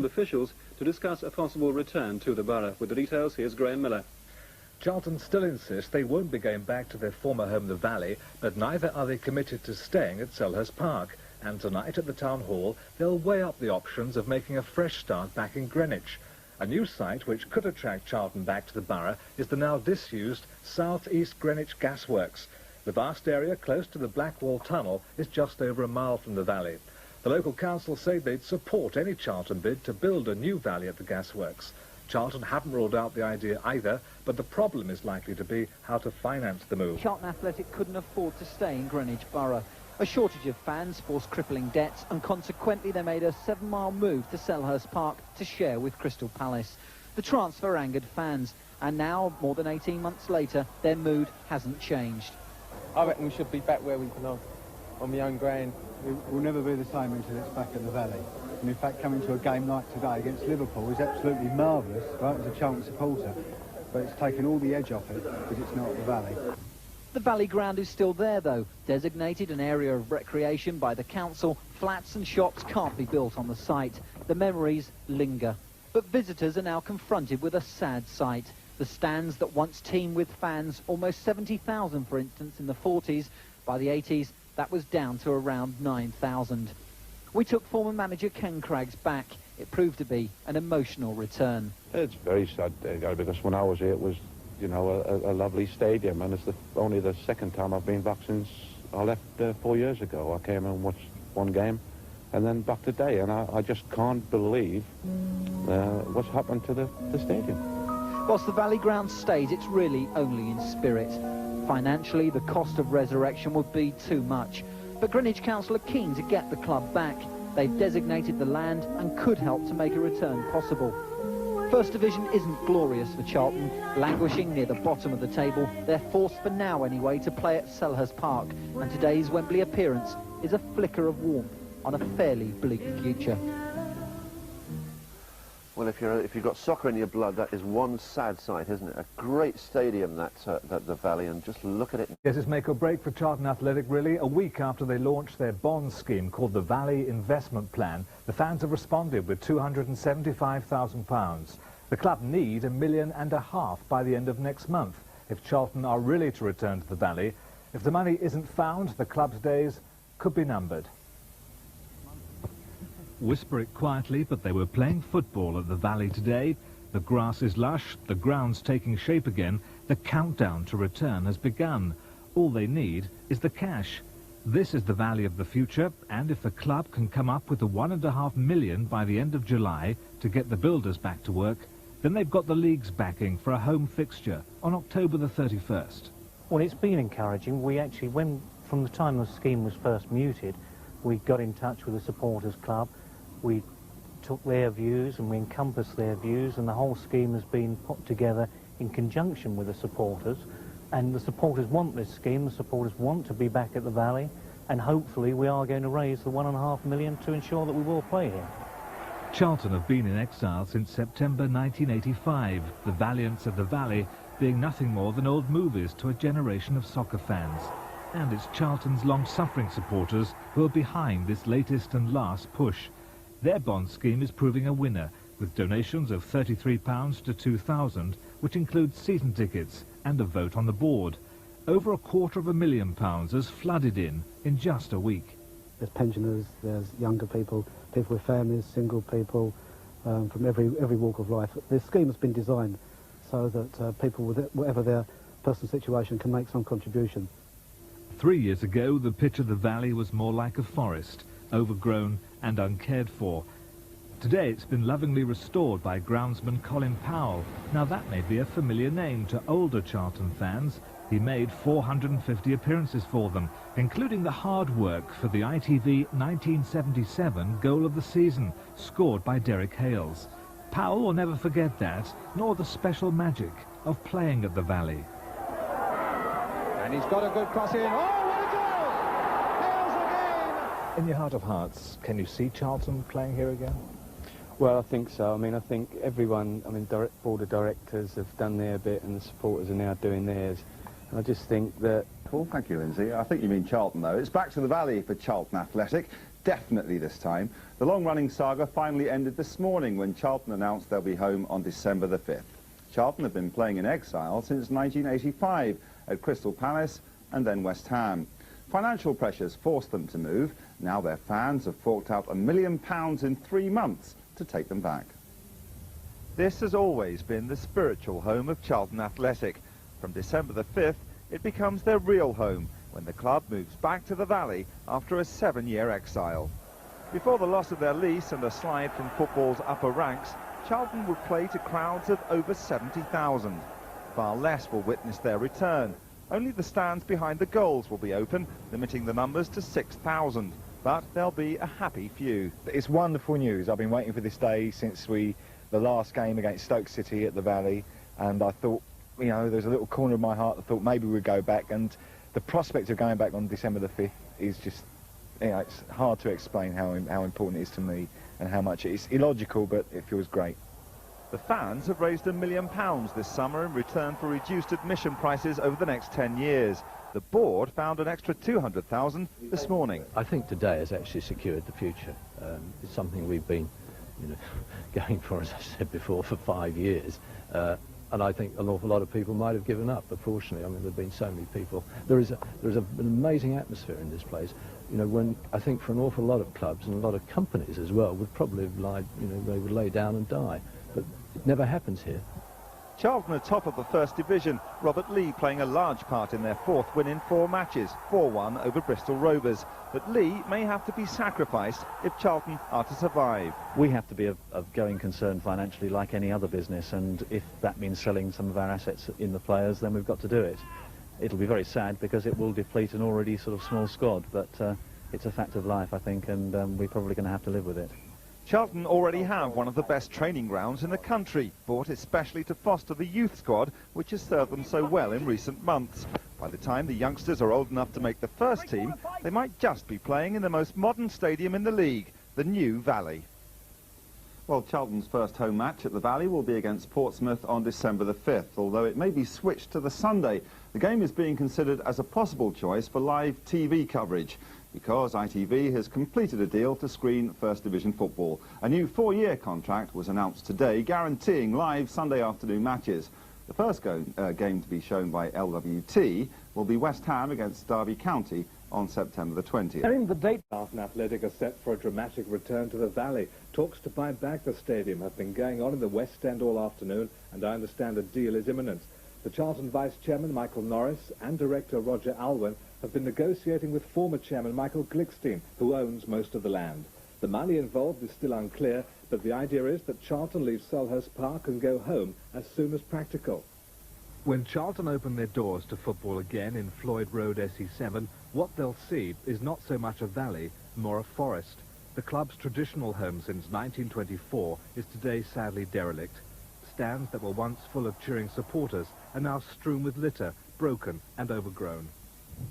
officials to discuss a possible return to the borough. With the details, here's Graham Miller. Charlton still insist they won't be going back to their former home, the Valley, but neither are they committed to staying at Selhurst Park. And tonight at the Town Hall, they'll weigh up the options of making a fresh start back in Greenwich. A new site which could attract Charlton back to the borough is the now disused South East Greenwich Gasworks. The vast area close to the Blackwall Tunnel is just over a mile from the Valley. The local council say they'd support any Charlton bid to build a new Valley at the gasworks. Charlton haven't ruled out the idea either, but the problem is likely to be how to finance the move. Charlton Athletic couldn't afford to stay in Greenwich Borough. A shortage of fans forced crippling debts, and consequently they made a 7-mile move to Selhurst Park to share with Crystal Palace. The transfer angered fans, and now, more than 18 months later, their mood hasn't changed. I reckon we should be back where we belong, on my own ground. We'll never be the same until it's back at the Valley. And in fact, coming to a game like today against Liverpool is absolutely marvellous, right, as a Charlton supporter. But it's taken all the edge off it because it's not at the Valley. The Valley ground is still there, though. Designated an area of recreation by the council, flats and shops can't be built on the site. The memories linger. But visitors are now confronted with a sad sight. The stands that once teemed with fans, almost 70,000 for instance in the 40s, by the 80s that was down to around 9,000. We took former manager Ken Craggs back. It proved to be an emotional return. It's very sad, Gary, because when I was here it was, you know, a lovely stadium, and it's only the second time I've been back since I left 4 years ago. I came and watched one game and then back today, and I just can't believe what's happened to the stadium. Whilst the Valley ground stays, it's really only in spirit. Financially, the cost of resurrection would be too much. But Greenwich Council are keen to get the club back. They've designated the land and could help to make a return possible. First Division isn't glorious for Charlton. Languishing near the bottom of the table, they're forced for now anyway to play at Selhurst Park, and today's Wembley appearance is a flicker of warmth on a fairly bleak future. Well, if you've got soccer in your blood, that is one sad sight, isn't it? A great stadium, that the Valley, and just look at it. Yes, it's make or break for Charlton Athletic, really. A week after they launched their bond scheme called the Valley Investment Plan, the fans have responded with £275,000. The club need £1.5 million by the end of next month if Charlton are really to return to the Valley. If the money isn't found, the club's days could be numbered. Whisper it quietly, but they were playing football at the Valley today. The grass is lush, the ground's taking shape again, the countdown to return has begun. All they need is the cash. This is the Valley of the future, and if the club can come up with the £1.5 million by the end of July to get the builders back to work, then they've got the league's backing for a home fixture on October the 31st. Well, it's been encouraging. We actually, from the time the scheme was first mooted, we got in touch with the supporters club. We took their views and we encompassed their views, and the whole scheme has been put together in conjunction with the supporters. And the supporters want this scheme, the supporters want to be back at the Valley, and hopefully we are going to raise the £1.5 million to ensure that we will play here. Charlton have been in exile since September 1985, the Valiants of the Valley being nothing more than old movies to a generation of soccer fans. And it's Charlton's long-suffering supporters who are behind this latest and last push. Their bond scheme is proving a winner, with donations of £33 to £2,000, which includes season tickets and a vote on the board. Over £250,000 has flooded in just a week. There's pensioners, there's younger people, people with families, single people, from every walk of life. This scheme has been designed so that people, with whatever their personal situation, can make some contribution. 3 years ago, the pitch of the Valley was more like a forest, overgrown and uncared for. Today it's been lovingly restored by groundsman Colin Powell. Now that may be a familiar name to older Charlton fans. He made 450 appearances for them, including the hard work for the ITV 1977 goal of the season, scored by Derek Hales. Powell will never forget that, nor the special magic of playing at the Valley. And he's got a good cross in. Oh, what a goal! Hales again! In your heart of hearts, can you see Charlton playing here again? Well, I think so. I mean, I think everyone, board of directors have done their bit and the supporters are now doing theirs. And I just think that... Well, thank you, Lindsay. I think you mean Charlton, though. It's back to the Valley for Charlton Athletic. definitely this time. The long-running saga finally ended this morning when Charlton announced they'll be home on December the 5th. Charlton have been playing in exile since 1985 at Crystal Palace and then West Ham. Financial pressures forced them to move. Now their fans have forked out £1 million in 3 months to take them back. This has always been the spiritual home of Charlton Athletic. From December the 5th, it becomes their real home when the club moves back to the Valley after a 7-year exile. Before the loss of their lease and a slide from football's upper ranks, Charlton would play to crowds of over 70,000. Far less will witness their return. Only the stands behind the goals will be open, limiting the numbers to 6,000. But there'll be a happy few. It's wonderful news. I've been waiting for this day since the last game against Stoke City at the Valley, and I thought, you know, there's a little corner of my heart that thought maybe we'd go back, and the prospect of going back on December the 5th is just, you know, it's hard to explain how important it is to me and how much it's illogical, but it feels great. The fans have raised £1 million this summer in return for reduced admission prices over the next 10 years. The board found an extra 200,000 this morning. I think today has actually secured the future. It's something we've been, you know, going for, as I said before, for 5 years. And I think an awful lot of people might have given up, but fortunately, I mean, there have been so many people. There is an amazing atmosphere in this place. You know, when I think for an awful lot of clubs and a lot of companies as well would probably have lied, you know, they would lay down and die. But it never happens here. Charlton are top of the First Division. Robert Lee playing a large part in their 4th win in 4 matches, 4-1 over Bristol Rovers. But Lee may have to be sacrificed if Charlton are to survive. We have to be of going concern financially like any other business, and if that means selling some of our assets in the players, then we've got to do it. It'll be very sad because it will deplete an already sort of small squad, but it's a fact of life, I think, and we're probably going to have to live with it. Charlton already have one of the best training grounds in the country, bought especially to foster the youth squad, which has served them so well in recent months. By the time the youngsters are old enough to make the first team, they might just be playing in the most modern stadium in the league, the new Valley. Well, Charlton's first home match at the Valley will be against Portsmouth on December the 5th, although it may be switched to the Sunday. The game is being considered as a possible choice for live TV coverage, because ITV has completed a deal to screen First Division football. A new 4-year contract was announced today, guaranteeing live Sunday afternoon matches. The first game to be shown by LWT will be West Ham against Derby County on September the 20th. And in the date, Charlton Athletic are set for a dramatic return to the Valley. Talks to buy back the stadium have been going on in the West End all afternoon, and I understand a deal is imminent. The Charlton Vice Chairman Michael Norris and Director Roger Alwyn have been negotiating with former Chairman Michael Glickstein, who owns most of the land. The money involved is still unclear, but the idea is that Charlton leaves Selhurst Park and go home as soon as practical. When Charlton open their doors to football again in Floyd Road SE7, what they'll see is not so much a valley, more a forest. The club's traditional home since 1924 is today sadly derelict. Stands that were once full of cheering supporters are now strewn with litter, broken and overgrown.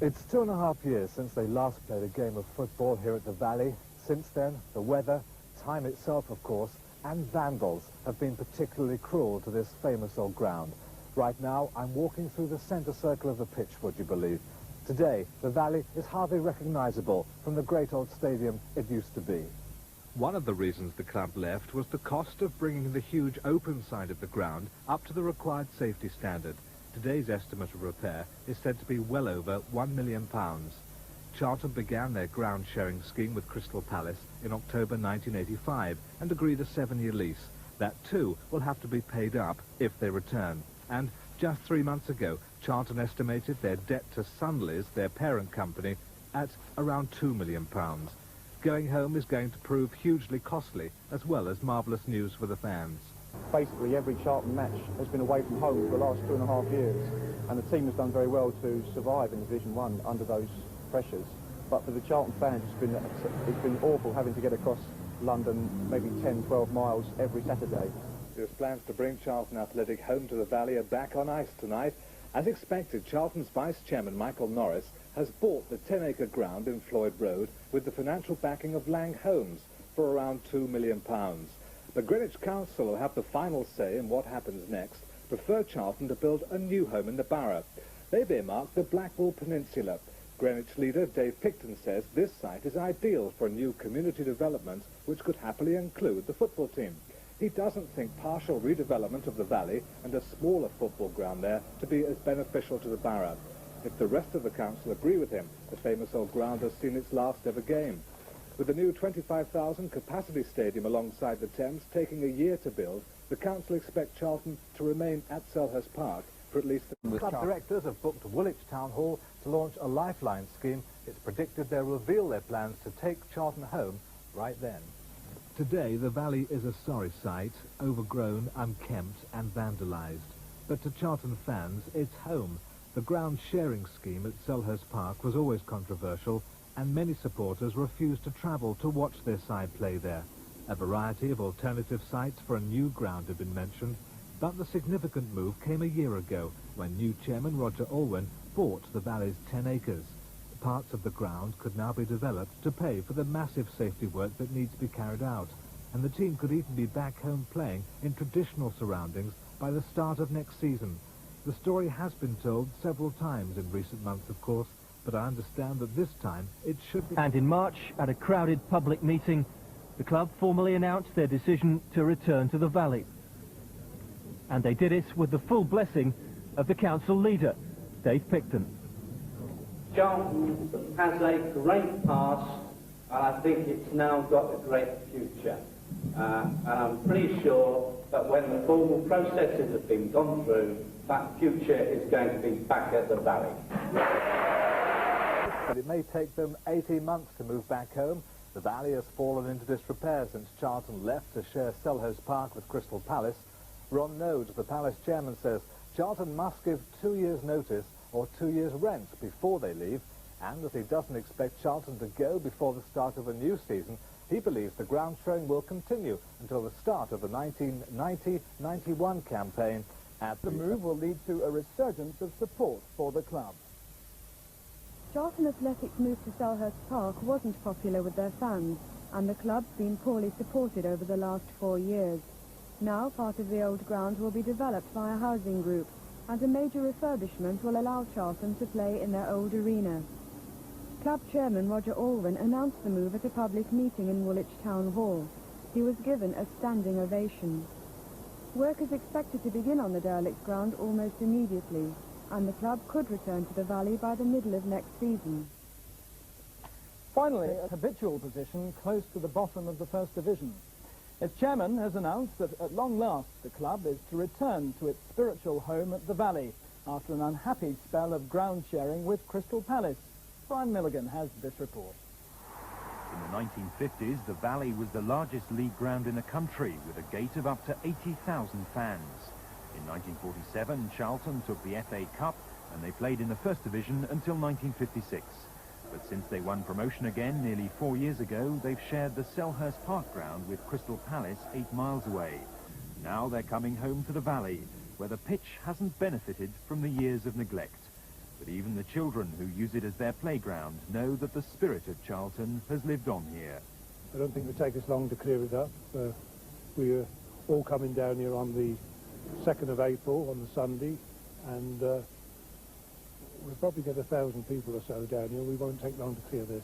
It's 2.5 years since they last played a game of football here at the Valley. Since then, the weather, time itself of course, and vandals have been particularly cruel to this famous old ground. Right now, I'm walking through the centre circle of the pitch, would you believe. Today, the Valley is hardly recognisable from the great old stadium it used to be. One of the reasons the club left was the cost of bringing the huge open side of the ground up to the required safety standard. Today's estimate of repair is said to be well over £1 million. Charlton began their ground-sharing scheme with Crystal Palace in October 1985 and agreed a 7-year lease. That too will have to be paid up if they return. And just 3 months ago, Charlton estimated their debt to Sunleys, their parent company, at around £2 million. Going home is going to prove hugely costly, as well as marvellous news for the fans. Basically, every Charlton match has been away from home for the last 2.5 years, and the team has done very well to survive in Division 1 under those pressures. But for the Charlton fans, it's been awful having to get across London, maybe 10, 12 miles every Saturday. There's plans to bring Charlton Athletic home to the Valley are back on ice tonight. As expected, Charlton's Vice Chairman Michael Norris has bought the 10-acre ground in Floyd Road with the financial backing of Lang Homes for around £2 million. The Greenwich Council will have the final say in what happens next, prefer Charlton to build a new home in the borough. They've earmarked the Blackwall Peninsula. Greenwich leader Dave Picton says this site is ideal for a new community development which could happily include the football team. He doesn't think partial redevelopment of the valley and a smaller football ground there to be as beneficial to the borough. If the rest of the council agree with him, the famous old ground has seen its last ever game. With the new 25,000 capacity stadium alongside the Thames taking a year to build, the council expect Charlton to remain at Selhurst Park for at least... The club directors have booked Woolwich Town Hall to launch a lifeline scheme. It's predicted they'll reveal their plans to take Charlton home right then. Today, the valley is a sorry sight, overgrown, unkempt and vandalised. But to Charlton fans, it's home. The ground sharing scheme at Selhurst Park was always controversial, and many supporters refused to travel to watch their side play there. A variety of alternative sites for a new ground had been mentioned, but the significant move came a year ago when new chairman Roger Alwyn bought the valley's 10 acres. Parts of the ground could now be developed to pay for the massive safety work that needs to be carried out, and the team could even be back home playing in traditional surroundings by the start of next season. The story has been told several times in recent months, of course, but I understand that this time it should be... And in March, at a crowded public meeting, the club formally announced their decision to return to the valley. And they did it with the full blessing of the council leader, Dave Picton. Charlton has a great past, and I think it's now got a great future. And I'm pretty sure that when the formal processes have been gone through, that future is going to be back at the valley. But it may take them 18 months to move back home. The valley has fallen into disrepair since Charlton left to share Selhurst Park with Crystal Palace. Ron Nodes, the Palace chairman, says Charlton must give 2 years' notice or 2 years' rent before they leave, and that he doesn't expect Charlton to go before the start of a new season. He believes the ground showing will continue until the start of the 1990-91 campaign. The move will lead to a resurgence of support for the club. Charlton Athletic's move to Selhurst Park wasn't popular with their fans, and the club's been poorly supported over the last 4 years. Now part of the old ground will be developed by a housing group, and a major refurbishment will allow Charlton to play in their old arena. Club chairman Roger Alwyn announced the move at a public meeting in Woolwich Town Hall. He was given a standing ovation. Work is expected to begin on the derelict ground almost immediately, and the club could return to the valley by the middle of next season. Finally, a habitual position close to the bottom of the First Division. Its chairman has announced that at long last the club is to return to its spiritual home at the Valley after an unhappy spell of ground sharing with Crystal Palace. Brian Milligan has this report. In the 1950s, the Valley was the largest league ground in the country, with a gate of up to 80,000 fans. In 1947, Charlton took the FA Cup, and they played in the First Division until 1956. But since they won promotion again nearly 4 years ago, they've shared the Selhurst Park ground with Crystal Palace 8 miles away. Now they're coming home to the Valley, where the pitch hasn't benefited from the years of neglect. But even the children who use it as their playground know that the spirit of Charlton has lived on here. I don't think it will take us long to clear it up. We're all coming down here on the 2nd of April, on the Sunday, and we'll probably get 1,000 people or so down here. We won't take long to clear this.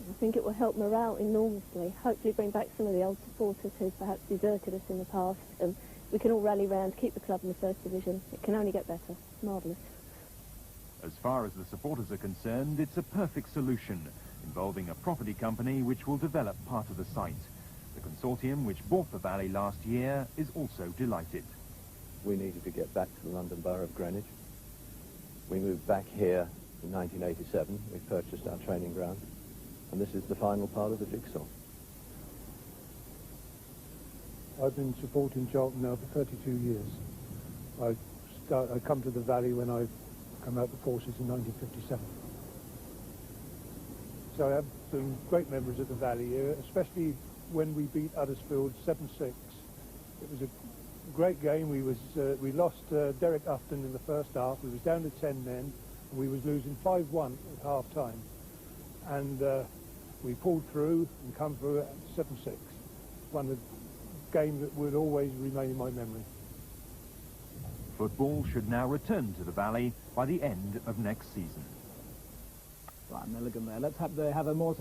I think it will help morale enormously. Hopefully bring back some of the old supporters who perhaps deserted us in the past, and we can all rally round, keep the club in the First Division. It can only get better. Marvellous. As far as the supporters are concerned, it's a perfect solution, involving a property company which will develop part of the site. The consortium which bought the Valley last year is also delighted. We needed to get back to the London Borough of Greenwich. We moved back here in 1987. We purchased our training ground, and this is the final part of the jigsaw. I've been supporting Charlton now for 32 years. I come to the Valley when I come out the forces in 1957. So I have some great memories of the Valley here, especially when we beat Huddersfield 7-6. It was a great game. We lost Derek Upton in the first half. We was down to 10 men, and we was losing 5-1 at half-time. And we pulled through and come through at 7-6. One of the games that would always remain in my memory. Football should now return to the Valley by the end of next season. Brian Milligan there. Let's hope they have a more